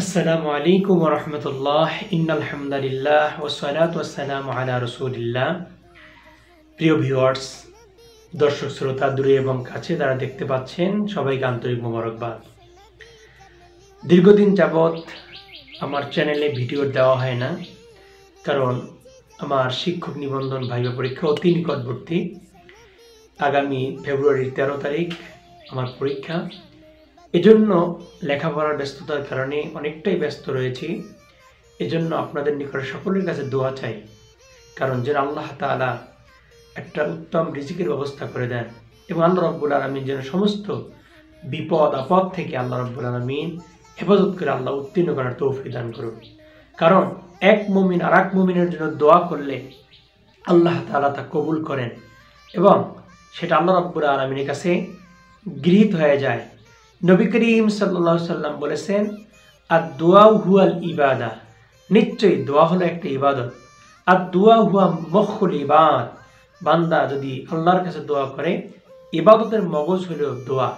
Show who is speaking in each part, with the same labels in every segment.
Speaker 1: আসসালামু আলাইকুম ওয়া রাহমাতুল্লাহ। ইন্নাল হামদালিল্লাহ ওয়াসসালাতু ওয়াসসালামু আলা রাসূলিল্লাহ। প্রিয় ভিউয়ার্স, দর্শক শ্রোতা দূরে এবং কাছে যারা দেখতে পাচ্ছেন সবাইকে আন্তরিক মোবারকবাদ। দীর্ঘদিন যাবৎ আমার চ্যানেলে ভিডিও দেওয়া হয় না, কারণ আমার শিক্ষক নিবন্ধন ভাইবা পরীক্ষা অতি নিকটবর্তী। আগামী ফেব্রুয়ারির 13 তারিখ আমার পরীক্ষা। এজন্য লেখাপড়ার ব্যস্ততার কারণে অনেকটাই ব্যস্ত রয়েছি। এজন্য আপনাদের নিকটে সকলের কাছে দোয়া চাই, কারণ যেন আল্লাহ তাআলা একটা উত্তম রিজিকের ব্যবস্থা করে দেন এবং আল্লাহ রাব্বুল আলামিন যেন সমস্ত বিপদ আপদ থেকে আল্লাহ রাব্বুল আলামিন হেফাজত করে আল্লাহ উত্তীর্ণ করার তৌফিক দান করুন। কারণ এক মুমিন আর এক মুমিনের জন্য দোয়া করলে আল্লাহ তাআলা তা কবুল করেন এবং সেটা আল্লাহ রাব্বুল আলামিনের কাছে গৃহীত হয়ে যায়। নবী করিম সাল্লাল্লাহু আলাইহি সাল্লাম বলেছেন, আদ-দুআ হুয়াল ইবাদা, নিশ্চয়ই দোয়া হলো একটা ইবাদত। আদ-দুআ হুয়া মুখুল ইবাদ, বান্দা যদি আল্লাহর কাছে দোয়া করে, ইবাদতের মগজ হলো দোয়া।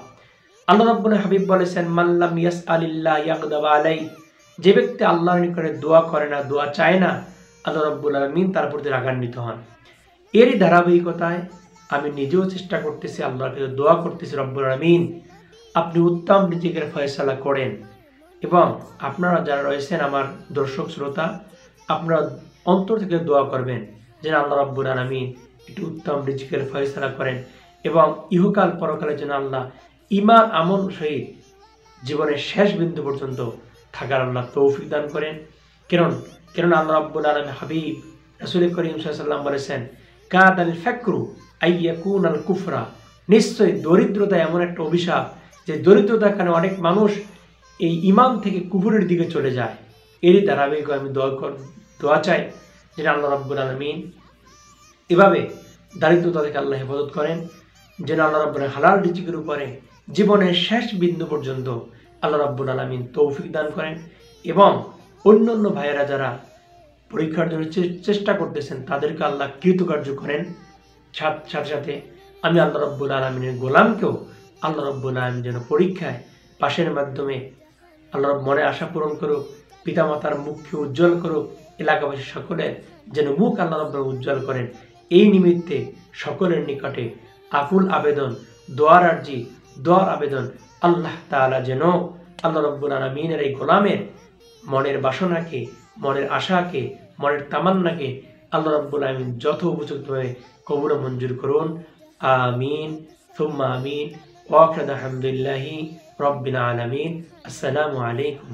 Speaker 1: আল্লাহ রাব্বুল হাবিব বলেছেন, মাল্লাম ইয়াসআলিল্লাহ ইয়াগদাব আলাই, যে ব্যক্তি আল্লাহর নিকটে দোয়া করে না, দোয়া চায় না, আল্লাহ রাব্বুল আলামিন তার প্রতি রাগান্বিত হন। এরই ধারাবাহিকতায় আমি নিজেও চেষ্টা করতেছি, আল্লাহর কাছে দোয়া করতেছি, রব্বুল আলামিন আপনি উত্তম রিজিকের ফয়সালা করেন। এবং আপনারা যারা রয়েছেন আমার দর্শক শ্রোতা, আপনারা অন্তর থেকে দোয়া করবেন যেন আল্লাহ রাব্বুল আলামিন একটু উত্তম রিজিকের ফয়সালা করেন এবং ইহকাল পরকালে যেন আল্লাহ ঈমান আমল সহিত জীবনের শেষ বিন্দু পর্যন্ত থাকার আল্লাহ তৌফিক দান করেন। কারণ আল্লাহ রাব্বুল আলামিন হাবিব রাসূল করিম সাল্লাল্লাহু আলাইহি ওয়াসাল্লাম বলেছেন, কাদাল ফাকরু আইয়াকুনাল কুফরা, নিশ্চয়ই দরিদ্রতা এমন একটা অভিশাপ যে দরিদ্রতার কারণে অনেক মানুষ এই ঈমান থেকে কুফরের দিকে চলে যায়। এরই ধারাবাহিক আমি দোয়া চাই যেন আল্লাহ রাব্বুল আলামিন এভাবে দারিদ্রতা থেকে আল্লাহ হেফাজত করেন, যেন আল্লাহ রাব্বুল হালাল রিজিকের উপরে জীবনের শেষ বিন্দু পর্যন্ত আল্লাহ রাব্বুল আলামিন তৌফিক দান করেন এবং অন্যান্য ভাইয়েরা যারা পরীক্ষার জন্য চেষ্টা করতেছেন তাদেরকে আল্লাহ কৃতকার্য করেন। সাথে সাথে আমি আল্লাহ রাব্বুল আলামিনের গোলামকেও আল্লাহ রাব্বুল আলামিন যেন পরীক্ষায় পাশের মাধ্যমে আল্লাহ মনে আশা পূরণ করুক, পিতামাতার মুখকে উজ্জ্বল করুক, এলাকাবাসী সকলের যেন মুখ আল্লাহ রাব্বুল উজ্জ্বল করেন। এই নিমিত্তে সকলের নিকটে আকুল আবেদন, দোয়ার আরজি, দোয়ার আবেদন, আল্লাহ তাআলা যেন আল্লাহ রাব্বুল আলামিনের এই গোলামের মনের বাসনাকে, মনের আশাকে, মনের তামান্নাকে আল্লাহ রাব্বুল আলামিন যথোপযুক্তভাবে কবুল ও মঞ্জুর করুন। আমিন সুম্মা আমিন। ওয়া আখিরু দাওয়ানা আলহামদুলিল্লাহি রাব্বিল আলামিন। আসসালামু আলাইকুম।